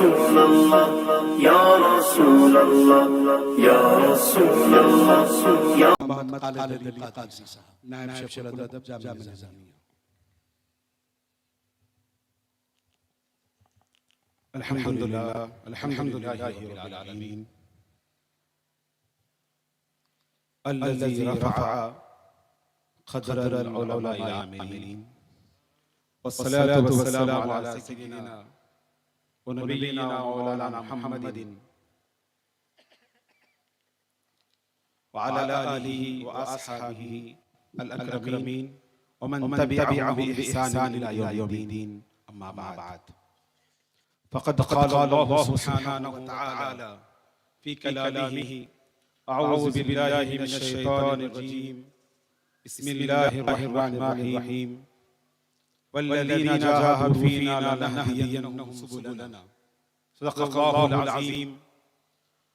रसूल अल्लाह या रसूल अल्लाह या रसूल अल्लाह या मोहम्मद खालिद अली कादरी साहब, नायब शेख उल अदब जामिया निज़ामिया। अल्हम्दुलिल्लाह अल्हम्दुलिल्लाहि रब्बिल आलमीन अल्लज़ी रफ़अ क़द्रल उलमाए आमीन वस्सलातु वस्सलामु अला सय्यिदिना व नबिय्यिना मौलाना मुहम्मदिन व अला आलिहि व अस्हाबिहि अल अकरमीन व मन तबिअहुम बि इहसान इला यौमिद्दीन। अम्मा बाद, फ़क़द क़ाल अल्लाहु सुब्हानहु व तआला फ़ी कलामिहि अऊज़ु बिल्लाहि मिनश शैतानिर रजीम बिस्मिल्लाहिर रहमानिर रहीम वल्लज़ीना जाहदू फ़ीना लनहदियन्नहुम सुबुलना सदक़ल्लाहुल अज़ीम।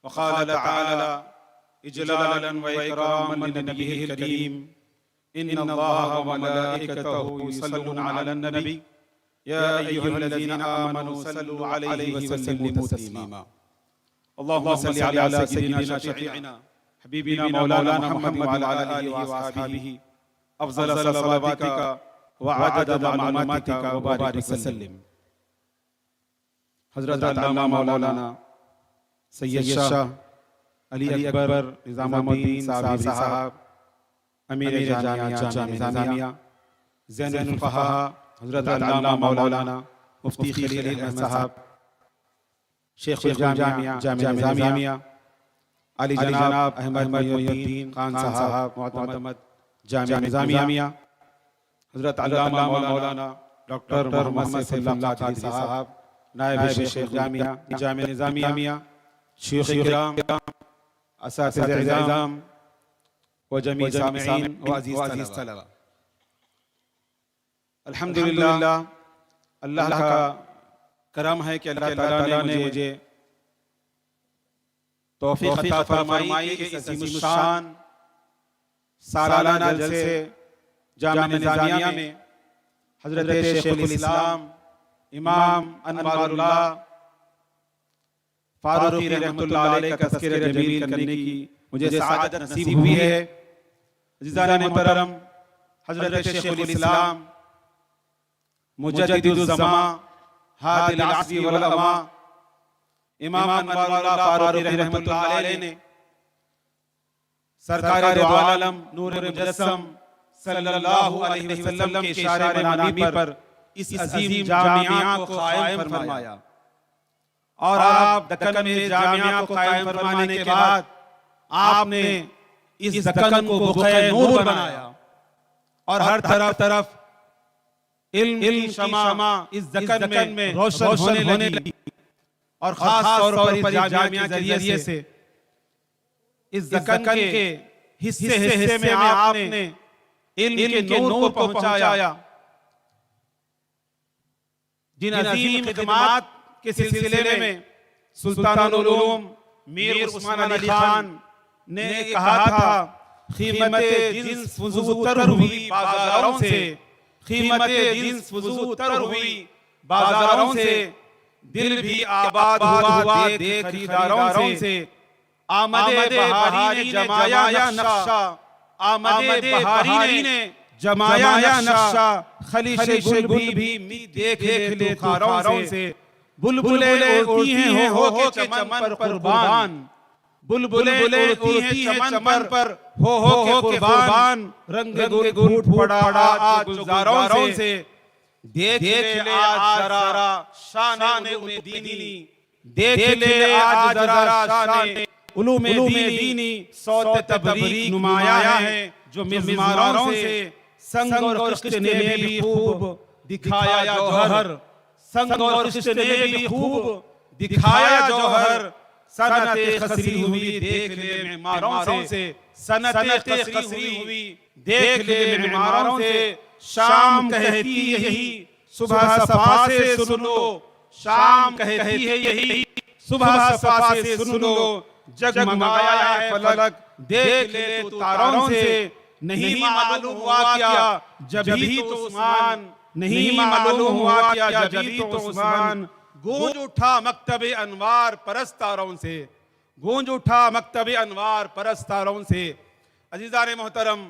व क़ाल तआला इजलालन व इकरामन लिनबिय्यिहिल करीम इन्नल्लाह व मलाइकतहु युसल्लूना अलन नबी या अय्युहल्लज़ीना आमनू सल्लू अलैहि व सल्लिमू तस्लीमा। अल्लाहुम्मा सल्लि अला सय्यिदिना शफ़ीइना हबीबिना मौलाना मुहम्मद व अला आलिहि व अस्हाबिहि अफ़ज़ल सलवातिका व अदद मालूमातिका व बारिक वसल्लिम। हज़रत अल्लामा मौलाना सैयद शाह अली अकबर निज़ामुद्दीन साहब, अमीर जामिया निज़ामिया, ज़ैनुल फ़ुक़हा हज़रत अल्लामा मौलाना मुफ्ती खलील अहमद साहब, शेख़ुल जामिया निज़ामिया, अली जनाब अहमद मुहिउद्दीन खान साहब मुअतमद जामिया निज़ामिया, हज़रत अल्लामा मौलाना डॉक्टर मोहम्मद सैफुल्लाह कादरी साहब, नायब शेख़ जामिया निज़ामिया, शेख़ किराम, असातिज़े इज़ाम व जमी सामिईन व अज़ीज़ तलबा, अल्हम्दुलिल्लाह अल्लाह का करम है कि अल्लाह ताला ने मुझे तौफ़ीक़ अता फरमाई कि इस अज़ीमुश्शान सालाना जलसे जामिया निज़ामिया में हज़रत शेख़ुल इस्लाम इमाम अनवारुल्लाह फारूक़ी रहमतुल्लाह अलैह का तज़किरा जमील करने की मुझे सआदत नसीब हुई है। अज़ीज़ान मुहतरम, हज़रत शेख़ुल इस्लाम मुजद्दिदुज़ ज़मां हादिल अस्री वल अमा इमाम अनवारुल्लाह फारूक़ी रहमतुल्लाह अलैह ने सरकार दो आलम नूर मुजस्सम सल्लल्लाहु अलैहि वसल्लम के इशारे मनामी पर इस अजीम जामिया को कायम फरमाया और आप दक्कन में जामिया को कायम फरमाने के बाद आपने इस दक्कन को बुक़े नूर बनाया और हर तरफ इल्म शमा इस दक्कन में रोशन होने लगी और खास तौर पर जामिया के जरिए से इस दक्कन के हिस्से में आपने इल्म के नूर को पहुंचाया। जिन अजीम खिदमात के सिलसिले में सुल्तानुल उलूम मीर उस्मान अली खान ने कहा था, कीमते जिन्स फुजूतर हुई बाजारों से, कीमते जिन्स फुजूतर हुई बाजारों से, दिल भी आबाद हुआ देख खरीदारों से। आमदे बहारी ने जमाया नक्शा, आमदे बहारी ने जमाया नक्शा, खलीशे गुल भी देख ले खारों से। बुलबुलें उड़ती हैं हो के चमन पर कुर्बान, बुलबुलें उड़ती हैं चमन पर हो के कुर्बान। रंग घूट पड़ा आज गुलजारों से, देख ले आज जरा शान उलूम दीनी, देख ले आज जरा शान उलूम दीनी। सौत तबरीक नुमाया है जो मिज़मारों से, संग और किश्त ने भी खूब दिखाया जौहर, संग और किश्त ने भी खूब दिखाया जौहर। सनते खसरी हुई देख ले मेमारों से, सनते खसरी हुई देख ले मेमारों से। शाम कहती है यही सुबह सफा से सुन लो, शाम कहती है यही सुबह सफा से सुन लो। जगमगाया है फलक देख ले तू तारों से, नहीं मालूम हुआ क्या जब भी तो उस्मान, नहीं मालूम हुआ क्या जब भी तो उस्मान गूंज उठा मकतब अनवार परस्तारों से, गूंज उठा मकतब अनवार परस्तारों से। अजीज़ान मोहतरम,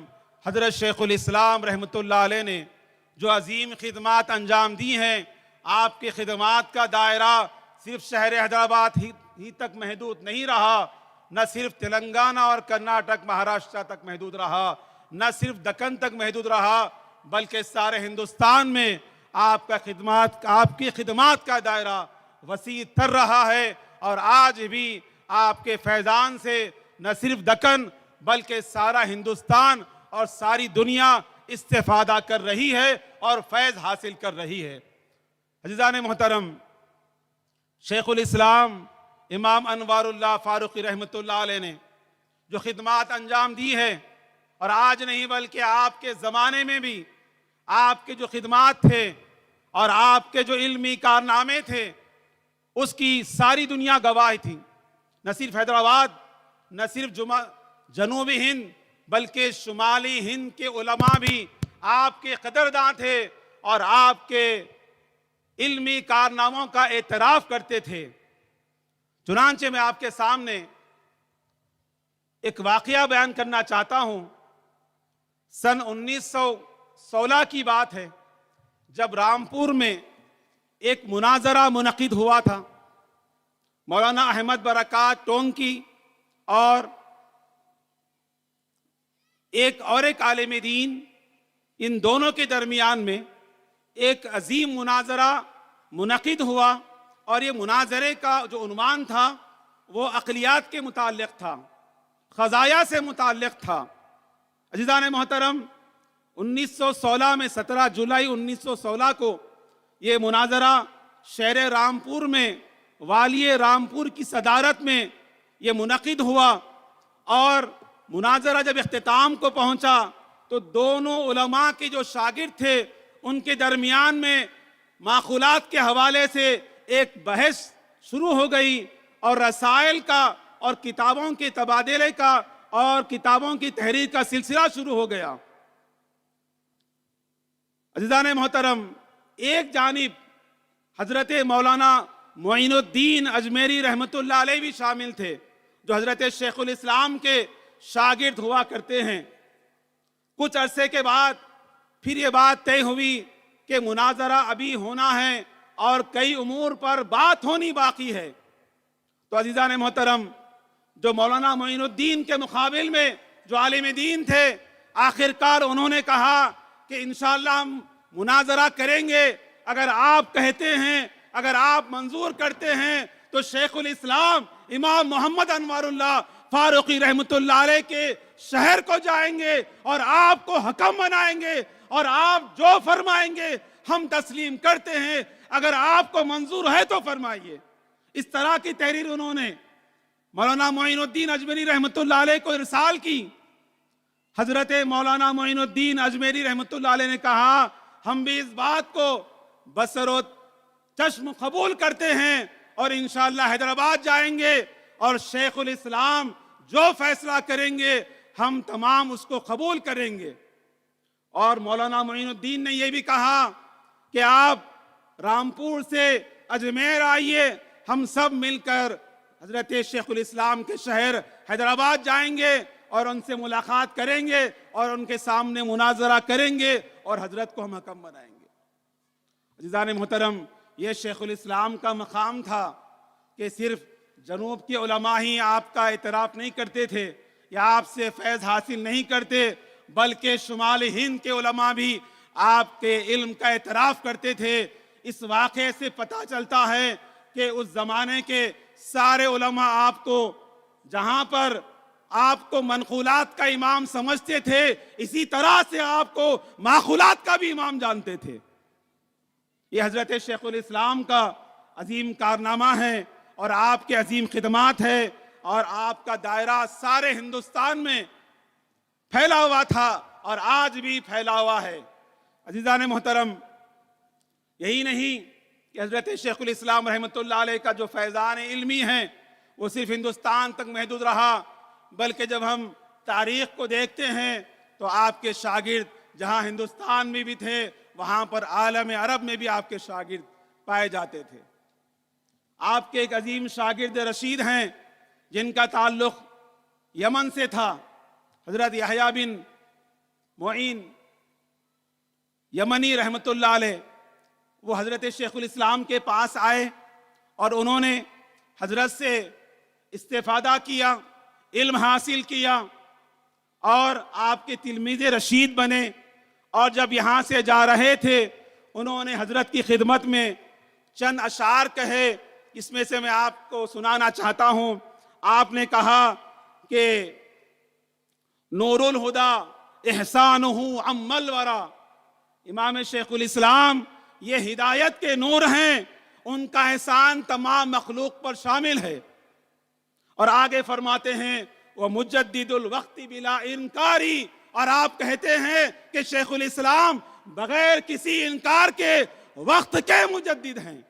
हज़रत शेखुल इस्लाम रहमतुल्लाह अलैह ने जो अजीम खिदमात अंजाम दी हैं, आपके खिदमात का दायरा सिर्फ शहर हैदराबाद ही तक महदूद नहीं रहा, न सिर्फ तेलंगाना और कर्नाटक महाराष्ट्र तक महदूद रहा, न सिर्फ दक्कन तक महदूद रहा, बल्कि सारे हिंदुस्तान में आपकी खिदमात का दायरा वसी तर रहा है। और आज भी आपके फैज़ान से न सिर्फ दक्कन बल्कि सारा हिंदुस्तान और सारी दुनिया इस्तेफादा कर रही है और फैज़ हासिल कर रही है। अज़ीज़ान मोहतरम, शेखुल इस्लाम इमाम अनवारुल्लाह फारूकी रहमतुल्लाह अलैह ने जो खिदमात अंजाम दी है, और आज नहीं बल्कि आपके ज़माने में भी आपके जो खिदमात थे और आपके जो इल्मी कारनामे थे, उसकी सारी दुनिया गवाह थी। न सिर्फ हैदराबाद, न सिर्फ जनूबी हिंद बल्कि शुमाली हिंद के उलमा भी आपके कदरदान थे और आपके इल्मी कारनामों का एतराफ़ करते थे। चुनांचे मैं आपके सामने एक वाक़या बयान करना चाहता हूं। सन 1916 की बात है, जब रामपुर में एक मुनाजरा मुनक़िद हुआ था। मौलाना अहमद बरक़ात टोंकी और एक आलिम दीन, इन दोनों के दरमियान में एक अजीम मुनाजरा मुनक़िद हुआ। और ये मुनाजरे का जो उन्वान था वो अक़लियात के मुताल्लिक़ था, ख़ज़ाया से मुताल्लिक़ था। अज़ीज़ान मोहतरम, 1916 में 17 जुलाई 1916 को ये मुनाजरा शहर रामपुर में वालिय रामपुर की सदारत में ये मुनक़िद हुआ। और मुनाजरा जब इख्तिताम को पहुंचा तो दोनों उलमा के जो शागिर्द थे उनके दरमियान में माक़ूलात के हवाले से एक बहस शुरू हो गई और रसायल का और किताबों के तबादले का और किताबों की तहरीर का सिलसिला शुरू हो गया। अज़ीज़ान मोहतरम, एक जानिब हज़रत मौलाना मोइनुद्दीन अजमेरी रहमतुल्लाह अलैह भी शामिल थे, जो हज़रत शेखुल इस्लाम के शागिर्द हुआ करते हैं। कुछ अरसे के बाद फिर ये बात तय हुई कि मुनाजरा अभी होना है और कई उमूर पर बात होनी बाकी है। तो अज़ीज़ान मोहतरम, जो मौलाना मोइनुद्दीन के मुकाबिल में जो आलिम दीन थे, आखिरकार उन्होंने कहा कि इंशाअल्लाह हम मुनाजरा करेंगे। अगर आप कहते हैं, अगर आप मंजूर करते हैं तो शेखुल इस्लाम इमाम मोहम्मद अनवारुल्लाह फारूकी रहमतुल्लाह अलैह के शहर को जाएंगे और आपको हकम बनाएंगे और आप जो फरमाएंगे हम तस्लीम करते हैं, अगर आपको मंजूर है तो फरमाइए। इस तरह की तहरीर उन्होंने मौलाना मोइनुद्दीन अजमेरी रहमतुल्लाह अलैह को इरसाल की। हजरत मौलाना मोइनुद्दीन अजमेरी रहमतुल्लाह अलैह ने कहा, हम भी इस बात को बसरो चश्म कबूल करते हैं और इंशाअल्लाह हैदराबाद जाएंगे और शेखुल इस्लाम जो फैसला करेंगे हम तमाम उसको कबूल करेंगे। और मौलाना मोइनुद्दीन ने यह भी कहा कि आप रामपुर से अजमेर आइए, हम सब मिलकर हजरत शेखुल इस्लाम के शहर हैदराबाद जाएंगे और उनसे मुलाकात करेंगे और उनके सामने मुनाजरा करेंगे और हजरत को हम हकम बनाएंगे। अज़ीज़ान मोहतरम, ये शेखुल इस्लाम का मकाम था कि सिर्फ जनूब के उलमा ही आपका एतराफ़ नहीं करते थे या आपसे फैज़ हासिल नहीं करते, बल्कि शुमाली हिंद के उलमा भी आपके इल्म का एतराफ़ करते थे। इस वाक़े से पता चलता है कि उस ज़माने के सारे उलमा आपको, जहाँ पर आपको मनक़ूलात का इमाम समझते थे, इसी तरह से आपको माक़ूलात का भी इमाम जानते थे। ये हज़रत शेखुल इस्लाम का अजीम कारनामा है और आपके अजीम खिदमात है और आपका दायरा सारे हिंदुस्तान में फैला हुआ था और आज भी फैला हुआ है। अज़ीज़ान मोहतरम, यही नहीं कि हज़रत शेखुल इस्लाम रहमतुल्लाह अलैह का जो फैज़ान इल्मी है वो सिर्फ हिंदुस्तान तक महदूद रहा, बल्कि जब हम तारीख़ को देखते हैं तो आपके शागिर्द जहाँ हिंदुस्तान में भी थे, वहाँ पर आलम अरब में भी आपके शागिर्द पाए जाते थे। आपके एक अजीम शागिर्द रशीद हैं जिनका ताल्लुक यमन से था, हजरत यहया बिन मुईन यमनी रहमतुल्लाह अलैह। वो हजरत शेखुल इस्लाम के पास आए और उन्होंने हजरत से इस्तेफादा किया, इल्म हासिल किया और आपके तिलमीज़ रशीद बने। और जब यहाँ से जा रहे थे उन्होंने हजरत की खिदमत में चंद अशार कहे, इसमें से मैं आपको सुनाना चाहता हूँ। आपने कहा कि नूरुल हुदा एहसानुहु अम्मल वरा, इमाम शेखुल इस्लाम ये हिदायत के नूर हैं, उनका एहसान तमाम मखलूक पर शामिल है। और आगे फरमाते हैं वह मुजद्दिदुल वक्ति बिला इनकारी, और आप कहते हैं कि शेखुल इस्लाम बगैर किसी इनकार के वक्त के मुजद्दिद हैं।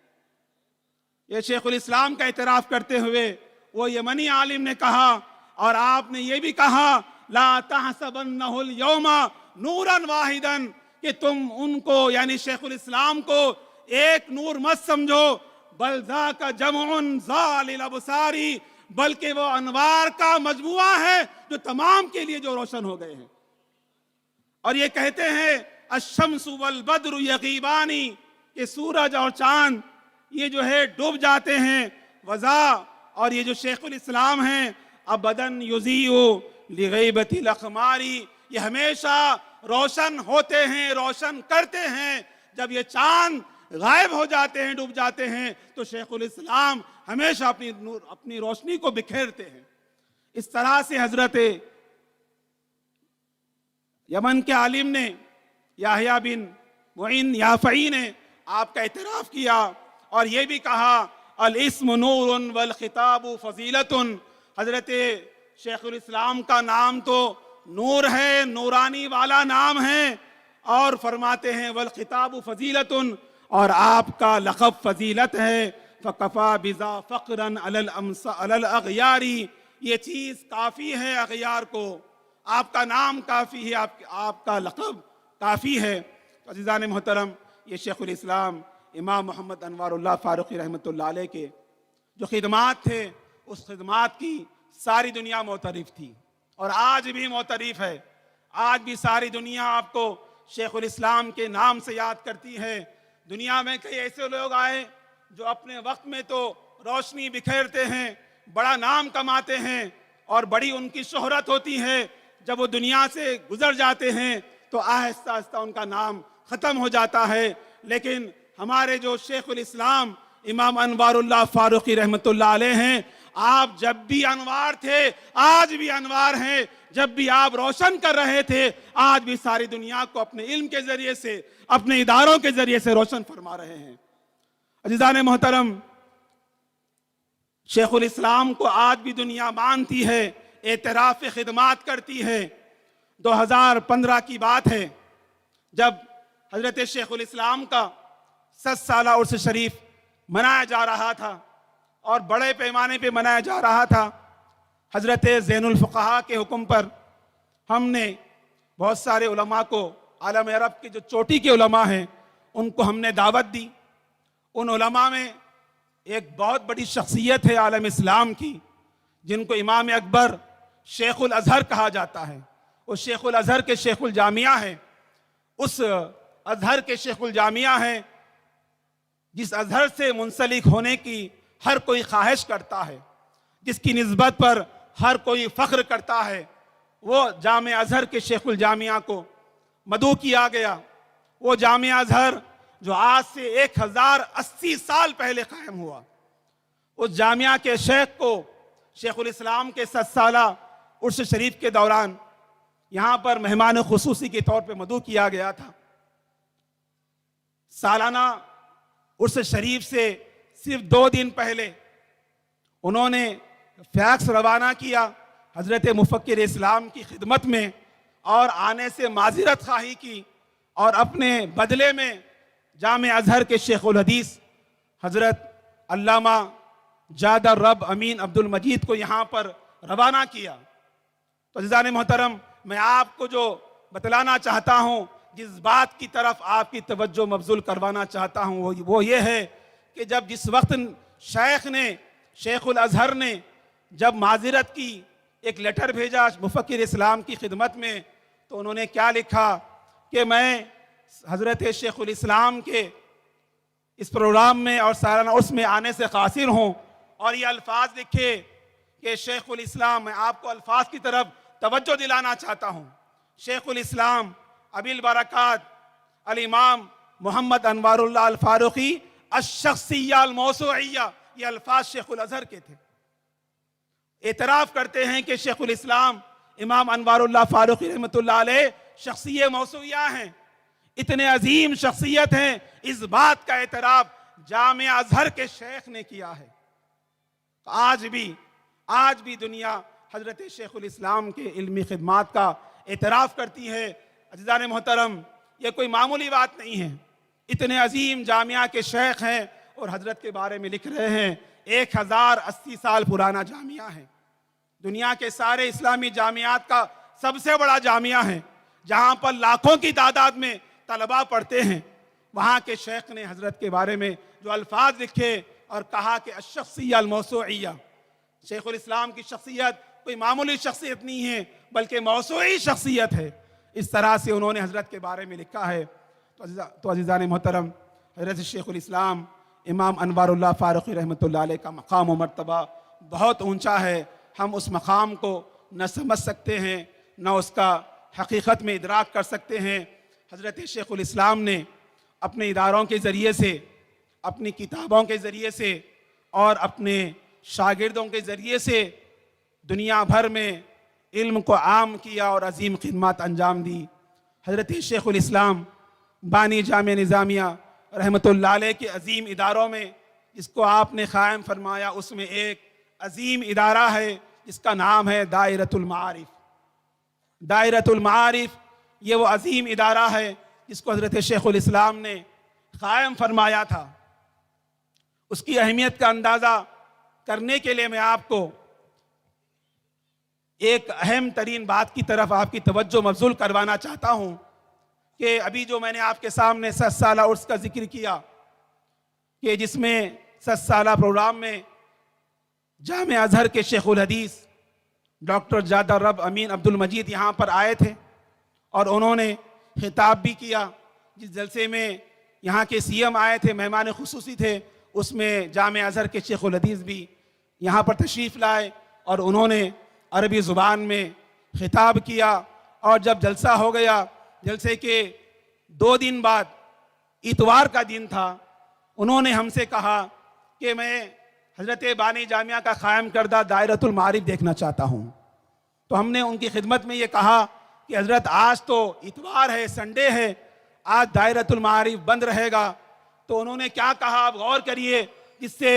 ये शेखुल इस्लाम का इतराफ करते हुए वो यमनी आलिम ने कहा। और आपने ये भी कहा ला तहसबन्नहुल यौमा नूरन वाहिदन, कि तुम उनको यानी शेखुल इस्लाम को एक नूर मत समझो, बल ज़ाका जमउन ज़ालिल अबसारी, बल्कि वो अनवार का मजमुआ है जो तमाम के लिए जो रोशन हो गए हैं। और ये कहते हैं अशम्सु वल बद्रु यगीबानी, कि सूरज और चांद ये जो है डूब जाते हैं। वज़ा, और ये जो शेखुल इस्लाम हैं अबदन युज़ीउ लिग़ैबतिल अक़मारी, ये हमेशा रोशन होते हैं, रोशन करते हैं। जब ये चांद गायब हो जाते हैं, डूब जाते हैं, तो शेखुल इस्लाम हमेशा अपनी रोशनी को बिखेरते हैं। इस तरह से हजरत यमन के आलिम ने याहया बिन मुईन याफई ने आपका इतराफ किया और ये भी कहा अल इस्म नूरुन वल खिताबु फजीलतुन, हजरत शेखुल इस्लाम का नाम तो नूर है, नूरानी वाला नाम है। और फरमाते हैं वल खिताबु फजीलतुन, और आपका लक़ब फजीलत है। फ़कफ़ा बिज़ा फ़क़रन अलल अग़यारी, ये चीज़ काफ़ी है अग़यार को, आपका नाम काफ़ी है, आपका लक़ब काफ़ी है। तो अज़ीज़ान मोहतरम, ये शेखुल इस्लाम इमाम मोहम्मद अनवारुल्लाह फ़ारूक़ी रहमतुल्लाह अलैह के जो खिदमात थे, उस खिदमात की सारी दुनिया मोतरिफ़ थी और आज भी मोतरिफ़ है। आज भी सारी दुनिया आपको शेखुल इस्लाम के नाम से याद करती है। दुनिया में कई ऐसे लोग आए जो अपने वक्त में तो रोशनी बिखेरते हैं, बड़ा नाम कमाते हैं और बड़ी उनकी शोहरत होती है। जब वो दुनिया से गुजर जाते हैं तो आहिस्ता आहिस्ता उनका नाम ख़त्म हो जाता है। लेकिन हमारे जो शेखुल इस्लाम इमाम अनवारुल्लाह फ़ारूक़ी रहमतुल्लाह अलैह हैं, आप जब भी अनवार थे आज भी अनवार हैं। जब भी आप रोशन कर रहे थे आज भी सारी दुनिया को अपने इल्म के जरिए से, अपने इदारों के जरिए से रोशन फरमा रहे हैं। अज़ीज़ान मोहतरम, शेखुल इस्लाम को आज भी दुनिया मानती है, एतराफ़ खिदमात करती है। 2015 की बात है जब हजरत शेखुल इस्लाम का 7 साला उर्स शरीफ मनाया जा रहा था और बड़े पैमाने पे मनाया जा रहा था। हजरत ज़ैनुल फ़ुक़हा के हुक्म पर हमने बहुत सारे उलमा को, आलम अरब के जो चोटी के उलमा हैं उनको हमने दावत दी। उन उलमा में एक बहुत बड़ी शख्सियत है आलम इस्लाम की, जिनको इमाम अकबर शेखुल अज़हर कहा जाता है। वो शेखुल अज़हर के शेखुल जामिया है। उस अज़हर के शेखुल जामिया है जिस अज़हर से मुंसलिक होने की हर कोई ख्वाहिश करता है, जिसकी निस्बत पर हर कोई फ़ख्र करता है। वो जामे अज़हर के शेखुल जामिया को मदऊ किया गया। वो जामे अज़हर जो आज से 1080 साल पहले कायम हुआ, उस जामिया के शेख को शेखुल इस्लाम के 7 साला उर्स शरीफ के दौरान यहाँ पर मेहमान खुसूसी के तौर पे मदऊ किया गया था। सालाना उर्स शरीफ से सिर्फ 2 दिन पहले उन्होंने फैक्स रवाना किया हजरत मुफक्किर इस्लाम की खिदमत में और आने से माज़िरत खाही की और अपने बदले में जामे अज़हर के शेखुल हदीस हजरत अल्लामा जादर रब अमीन अब्दुल मजीद को यहाँ पर रवाना किया। तो अज़ीज़ान मोहतरम, मैं आपको जो बतलाना चाहता हूँ, जिस बात की तरफ आपकी तवज्जो मबज़ूल करवाना चाहता हूँ, वो ये है कि जब जिस वक्त शेख ने, शेखुल अजहर ने जब माजिरत की, एक लेटर भेजा मुफक्किर इस्लाम की खिदमत में, तो उन्होंने क्या लिखा कि मैं हज़रत शेखुल इस्लाम के इस प्रोग्राम में और सालाना उर्स में आने से कासिर हूँ। और ये अल्फाज लिखे कि शेखुल इस्लाम, मैं आपको अल्फाज की तरफ तवज्जो दिलाना चाहता हूँ। शेखुल इस्लाम अबिल बरकात अल इमाम मोहम्मद अनवारुल्लाह अल फारूकी अश-शख्सिय्या अल मौसूइय्या, ये अल्फाज शेखुल अजहर के थे। एतराफ़ करते हैं कि शेखुल इस्लाम इमाम अनवारुल्लाह फारूकी रहमतुल्लाह अलैह शख्सिय्या मौसूइया हैं, इतने अजीम शख्सियत हैं। इस बात का एतराफ़ जामिया अजहर के शेख ने किया है। आज भी दुनिया हजरत शेखुल इस्लाम के इल्मी खिदमात का एतराफ़ करती है। अज़ीज़ान मोहतरम, ये कोई मामूली बात नहीं है। इतने अजीम जामिया के शेख हैं और हजरत के बारे में लिख रहे हैं। 1080 साल पुराना जामिया है, दुनिया के सारे इस्लामी जामियात का सबसे बड़ा जामिया है, जहाँ पर लाखों की तादाद में तलबा पढ़ते हैं। वहाँ के शेख ने हजरत के बारे में जो अल्फाज लिखे और कहा कि अश-शख्सिय्या अल मौसूइय्या, शेखुल इस्लाम की शख्सियत कोई मामूली शख्सियत नहीं है, बल्कि मौसूई शख्सियत है। इस तरह से उन्होंने हजरत के बारे में लिखा है। तो अज़ीज़ान मोहतरम, हजरत शेखुल इस्लाम इमाम अनवारुल्लाह फारूकी रहमतुल्लाह अलैह का मकाम और मर्तबा बहुत ऊंचा है। हम उस मकाम को न समझ सकते हैं, न उसका हकीकत में इदराक कर सकते हैं। हजरत शेखुल इस्लाम ने अपने इदारों के ज़रिए से, अपनी किताबों के ज़रिए से और अपने शागिर्दों के ज़रिए से दुनिया भर में इल्म को आम किया और अजीम खिदमत अंजाम दी। हजरत शेखुल इस्लाम बानी जामिया निज़ामिया रहमतुल्लाह अलैह के अजीम इदारों में, जिसको आपने क़ायम फरमाया, उसमें एक अजीम इदारा है जिसका नाम है दायरतुल मारिफ। दायरतुल मारिफ ये वो अजीम इदारा है जिसको हजरत शेखुल इस्लाम ने क़ायम फरमाया था। उसकी अहमियत का अंदाज़ा करने के लिए मैं आपको एक अहम तरीन बात की तरफ आपकी तवज्जो मबज़ूल करवाना चाहता हूँ कि अभी जो मैंने आपके सामने 7 साला उर्स का जिक्र किया, कि जिसमें 7 साला प्रोग्राम में जामिया अजहर के शेखुल हदीस डॉक्टर जादा रब अमीन अब्दुल मजीद यहाँ पर आए थे और उन्होंने खिताब भी किया। जिस जलसे में यहाँ के सीएम आए थे, मेहमान खुसूसी थे, उसमें जामिया अजहर के शेखुल हदीस भी यहाँ पर तशरीफ़ लाए और उन्होंने अरबी ज़ुबान में खिताब किया। और जब जलसा हो गया, जलसे के 2 दिन बाद इतवार का दिन था, उन्होंने हमसे कहा कि मैं हजरत बानी जामिया का क़ायम करदा दायरतुल मारिफ देखना चाहता हूँ। तो हमने उनकी खिदमत में ये कहा कि हजरत आज तो इतवार है, संडे है, आज दायरतुल मारिफ बंद रहेगा। तो उन्होंने क्या कहा, आप गौर करिए, जिससे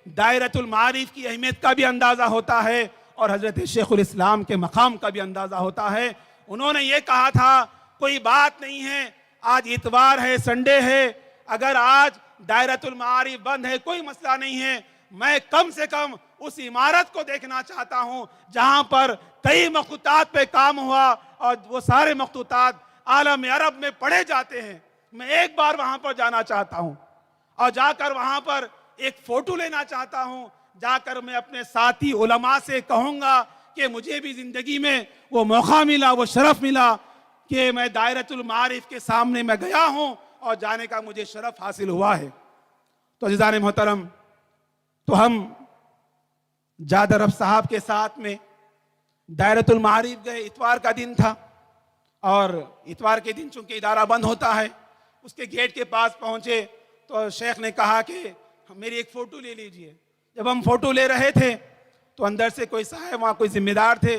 दायरतुल मारिफ की अहमियत का भी अंदाज़ा होता है और हजरत शेखुल इस्लाम के मकाम का भी अंदाज़ा होता है। उन्होंने ये कहा था, कोई बात नहीं है, आज इतवार है, संडे है, अगर आज दायरतुल मारिफ बंद है कोई मसला नहीं है, मैं कम से कम उस इमारत को देखना चाहता हूँ जहाँ पर कई मखतूतात पे काम हुआ और वो सारे मखतूतात आलम अरब में पढ़े जाते हैं। मैं एक बार वहाँ पर जाना चाहता हूँ और जाकर वहाँ पर एक फ़ोटो लेना चाहता हूँ। जाकर मैं अपने साथी उलमा से कहूँगा कि मुझे भी ज़िंदगी में वो मौका मिला, वो शरफ़ मिला कि मैं दायरतुल मारिफ के सामने मैं गया हूँ और जाने का मुझे शरफ़ हासिल हुआ है। तो अज़ीज़ान मोहतरम, तो हम जादा रब साहब के साथ में दायरतुल मारिफ गए। इतवार का दिन था और इतवार के दिन चूंकि इदारा बंद होता है, उसके गेट के पास पहुंचे तो शेख ने कहा कि मेरी एक फ़ोटो ले लीजिए। जब हम फ़ोटो ले रहे थे तो अंदर से कोई साहब, वहाँ कोई ज़िम्मेदार थे,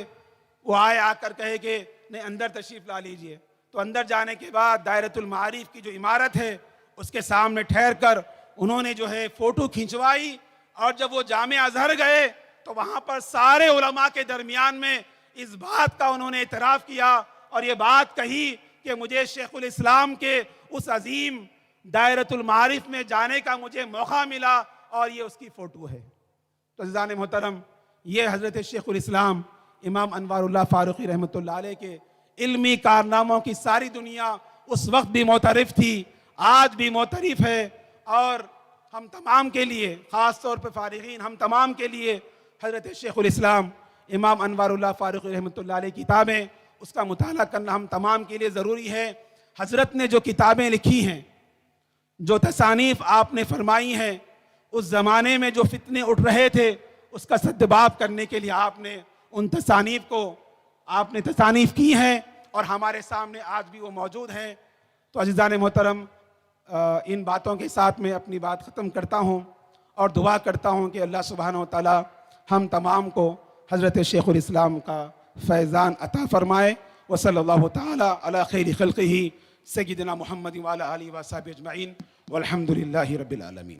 वो आए, आकर कहे कि नहीं अंदर तशरीफ़ ला लीजिए। तो अंदर जाने के बाद दायरतुल मारिफ की जो इमारत है उसके सामने ठहर कर उन्होंने जो है फ़ोटो खिंचवाई। और जब वो जामिया अजहर गए तो वहाँ पर सारे उलमा के दरमियान में इस बात का उन्होंने इतराफ़ किया और ये बात कही कि मुझे शेखुल इस्लाम के उस अजीम दायरतुल मारिफ में जाने का मुझे मौका मिला और ये उसकी फ़ोटो है। तो अज़ीज़ान मोहतरम, ये हज़रत शेखुल इस्लाम इमाम अनवारुल्लाह फारूकी रहमतुल्लाह अलैह के इल्मी कारनामों की सारी दुनिया उस वक्त भी मोतरफ़ थी, आज भी मोतरफ़ है। और हम तमाम के लिए, ख़ास तौर पर फ़ारिगीन हम तमाम के लिए हज़रत शेखुल इस्लाम इमाम अनवारुल्लाह फ़ारूक़ी रहमतुल्लाह अलैह किताबें, उसका मुताला करना हम तमाम के लिए ज़रूरी है। हज़रत ने जो किताबें लिखी हैं, जो तसानीफ़ आपने फरमाई हैं, उस ज़माने में जो फितने उठ रहे थे उसका सद्दबाब करने के लिए आपने उन तसानीफ़ को आपने तसानीफ़ की हैं और हमारे सामने आज भी वो मौजूद हैं। तो अज़ीज़ान मोहतरम, इन बातों के साथ मैं अपनी बात ख़त्म करता हूँ और दुआ करता हूँ कि अल्लाह सुब्हानहू व तआला हम तमाम को हज़रत शेखुल इस्लाम का फैज़ान अता फ़रमाए। व सल्लल्लाहु तआला अला खैरि खल्क़िही सय्यिदिना मुहम्मद व अला आलिहि व अस्हाबिहि अजमईन वल्हम्दुलिल्लाहि रब्बिल आलमीन।